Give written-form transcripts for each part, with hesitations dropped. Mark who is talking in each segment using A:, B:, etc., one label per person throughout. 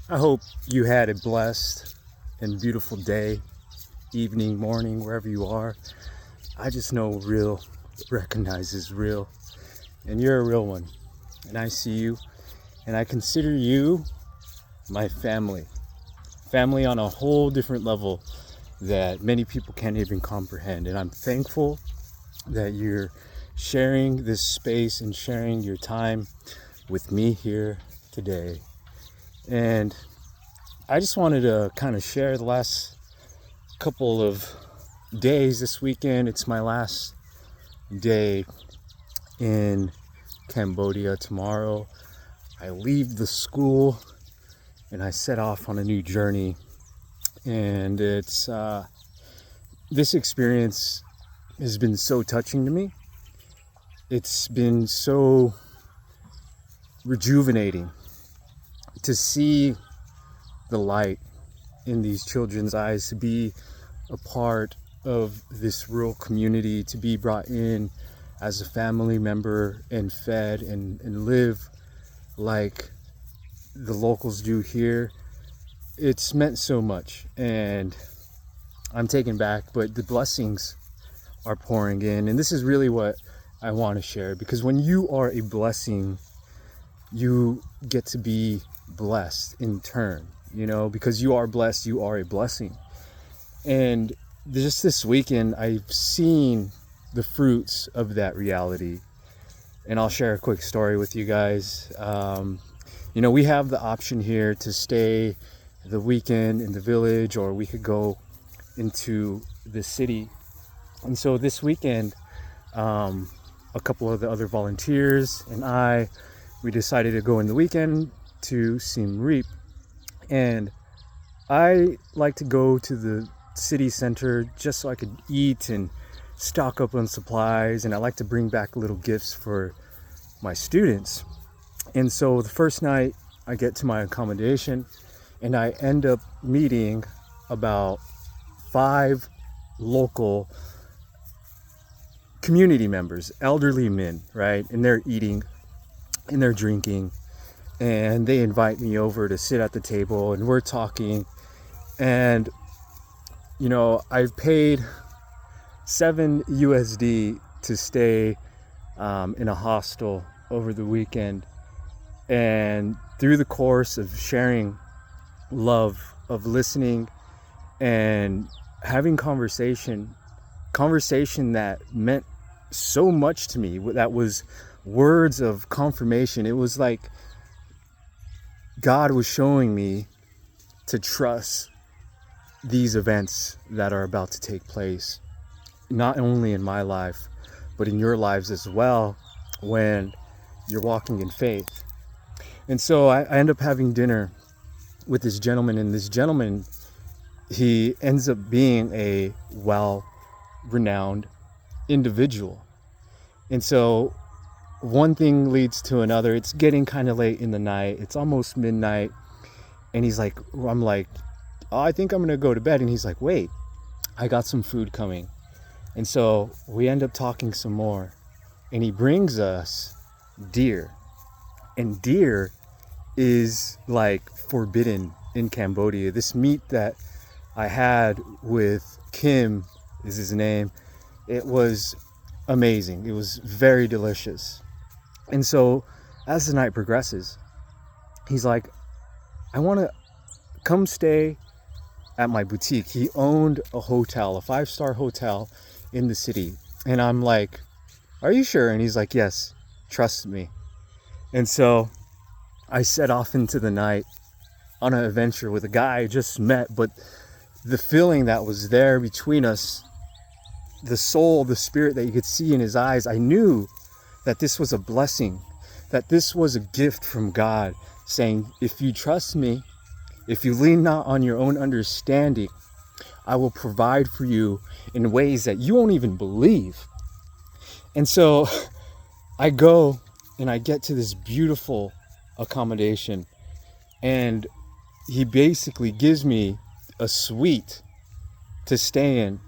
A: I hope you had a blessed and beautiful day, evening, morning, wherever you are. I just know real recognizes real, and you're a real one. And I see you, and I consider you my family. Family on a whole different level that many people can't even comprehend. And I'm thankful that you're sharing this space and sharing your time with me here today. And I just wanted to kind of share the last couple of days this weekend. It's my last day in Cambodia. Tomorrow I leave the school and I set off on a new journey. And it's this experience has been so touching to me. It's been so rejuvenating to see the light in these children's eyes, to be a part of this rural community, to be brought in as a family member and fed and live like the locals do here. It's meant so much, and I'm taken back, but the blessings are pouring in. And this is really what I want to share, because when you are a blessing, you get to be blessed in turn, because you are blessed, you are a blessing. And just this weekend, I've seen the fruits of that reality. And I'll share a quick story with you guys. We have the option here to stay the weekend in the village, or we could go into the city. And so this weekend, a couple of the other volunteers and we decided to go in the weekend to Siem Reap. And I like to go to the city center just so I could eat and stock up on supplies, and I like to bring back little gifts for my students. And so the first night I get to my accommodation, and I end up meeting about 5 local community members, elderly men, right? And they're eating and they're drinking, and they invite me over to sit at the table, and we're talking. And I've paid 7 USD to stay in a hostel over the weekend, and through the course of sharing love, of listening and having conversation that meant so much to me, that was words of confirmation. It was like God was showing me to trust these events that are about to take place, not only in my life, but in your lives as well, when you're walking in faith. And so I end up having dinner with this gentleman, and this gentleman, he ends up being a well-renowned individual. And so one thing leads to another. It's getting kind of late in the night. It's almost midnight. And I'm like, oh, I think I'm going to go to bed. And he's like, wait, I got some food coming. And so we end up talking some more. And he brings us deer. And deer is like forbidden in Cambodia. This meat that I had with Kim is his name. It was amazing. It was very delicious. And so as the night progresses, he's like, I want to come stay at my boutique. He owned a hotel, a 5-star hotel in the city. And I'm like, are you sure? And he's like, yes, trust me. And so I set off into the night on an adventure with a guy I just met, but the feeling that was there between us, the soul, the spirit that you could see in his eyes, I knew that this was a blessing, that this was a gift from God, saying, if you trust me, if you lean not on your own understanding, I will provide for you in ways that you won't even believe. And so I go and I get to this beautiful accommodation, and he basically gives me a suite to stay in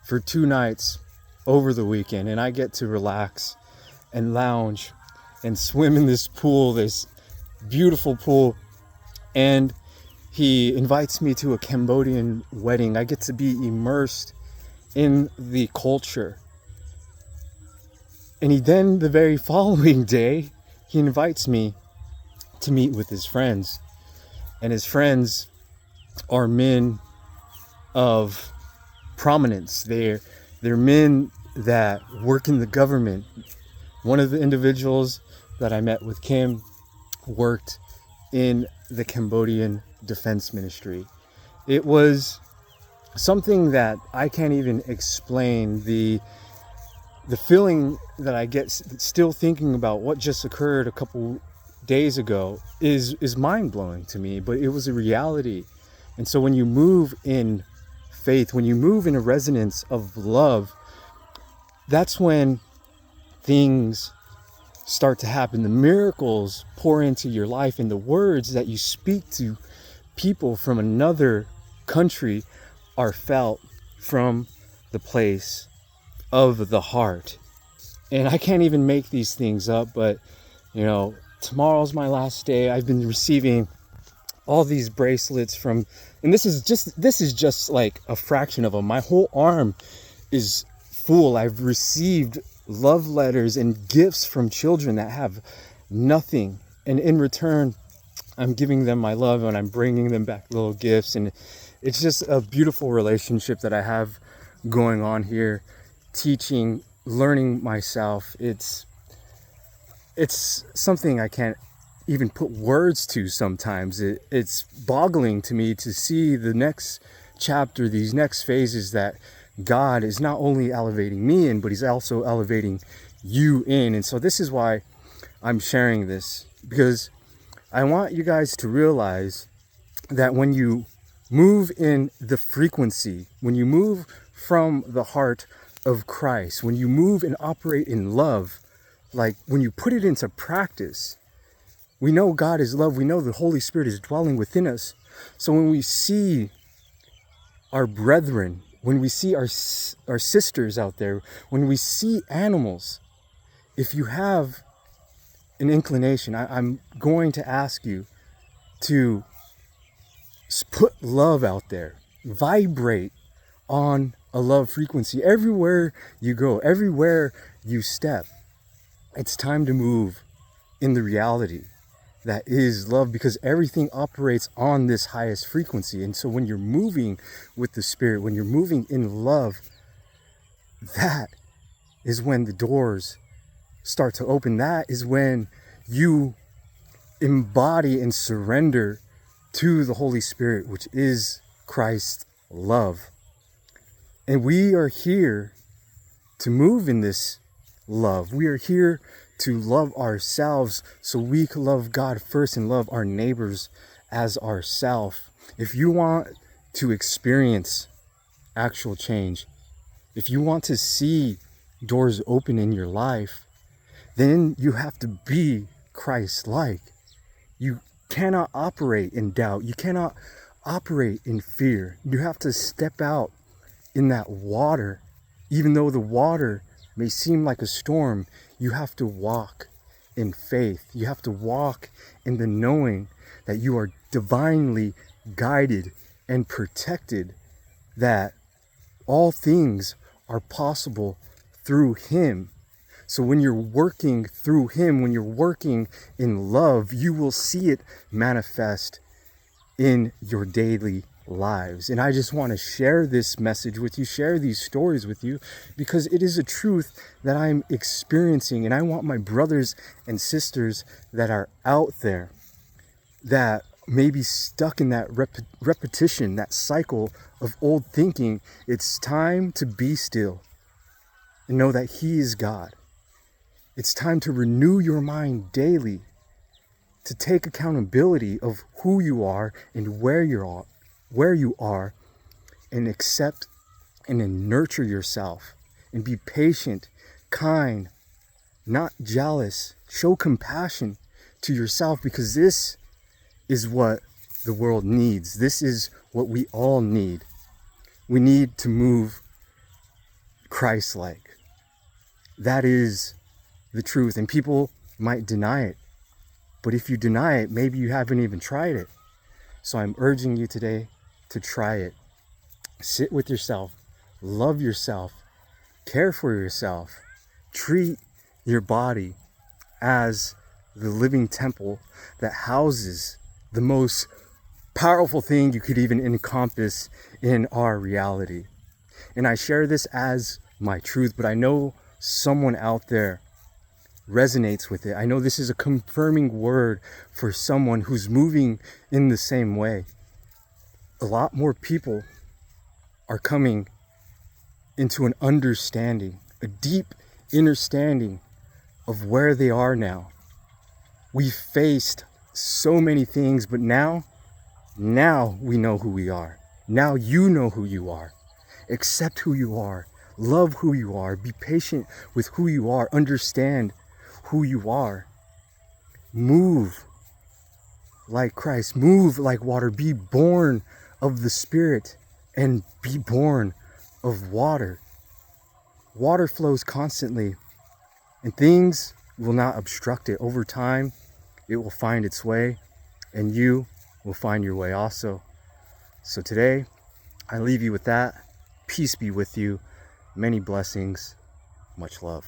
A: for 2 nights over the weekend. And I get to relax and lounge and swim in this pool, this beautiful pool. And He invites me to a Cambodian wedding. I get to be immersed in the culture. And he then, the very following day, he invites me to meet with his friends. And his friends are men of prominence. They're men that work in the government. One of the individuals that I met with Kim worked in the Cambodian Defense Ministry. It was something that I can't even explain. The feeling that I get still thinking about what just occurred a couple days ago is mind-blowing to me, but it was a reality. And so when you move in faith, when you move in a resonance of love, that's when things start to happen. The miracles pour into your life, and the words that you speak to people from another country are felt from the place of the heart. And I can't even make these things up, but tomorrow's my last day. I've been receiving all these bracelets from, and this is just like a fraction of them. My whole arm is full. I've received love letters and gifts from children that have nothing, and in return I'm giving them my love, and I'm bringing them back little gifts. And it's just a beautiful relationship that I have going on here, teaching, learning myself. It's something I can't even put words to sometimes. It's boggling to me to see the next chapter, these next phases that God is not only elevating me in, but he's also elevating you in. And so this is why I'm sharing this, because I want you guys to realize that when you move in the frequency, when you move from the heart of Christ, when you move and operate in love, like when you put it into practice, we know God is love. We know the Holy Spirit is dwelling within us. So when we see our brethren, when we see our sisters out there, when we see animals, if you have an inclination, I'm going to ask you to put love out there, vibrate on a love frequency everywhere you go, everywhere you step. It's time to move in the reality that is love, because everything operates on this highest frequency. And so when you're moving with the Spirit, when you're moving in love, that is when the doors start to open. That is when you embody and surrender to the Holy Spirit, which is Christ's love. And we are here to move in this love. We are here to love ourselves so we can love God first and love our neighbors as ourselves. If you want to experience actual change, if you want to see doors open in your life, then you have to be Christ-like. You cannot operate in doubt. You cannot operate in fear. You have to step out in that water. Even though the water may seem like a storm, you have to walk in faith. You have to walk in the knowing that you are divinely guided and protected, that all things are possible through Him. So when you're working through Him, when you're working in love, you will see it manifest in your daily lives. And I just want to share this message with you, share these stories with you, because it is a truth that I'm experiencing. And I want my brothers and sisters that are out there that may be stuck in that repetition, that cycle of old thinking. It's time to be still and know that He is God. It's time to renew your mind daily, to take accountability of who you are and where you are, and accept and then nurture yourself and be patient, kind, not jealous. Show compassion to yourself, because this is what the world needs. This is what we all need. We need to move Christ-like. That is the truth, and people might deny it. But if you deny it, maybe you haven't even tried it. So I'm urging you today to try it. Sit with yourself, love yourself, care for yourself, treat your body as the living temple that houses the most powerful thing you could even encompass in our reality. And I share this as my truth, but I know someone out there resonates with it. I know this is a confirming word for someone who's moving in the same way. A lot more people are coming into an understanding, a deep understanding of where they are now. We faced so many things, but now we know who we are. Now you know who you are. Accept who you are. Love who you are. Be patient with who you are. Understand who you are. Move like Christ. Move like water. Be born of the Spirit and be born of water. Water flows constantly and things will not obstruct it. Over time, it will find its way and you will find your way also. So today, I leave you with that. Peace be with you. Many blessings. Much love.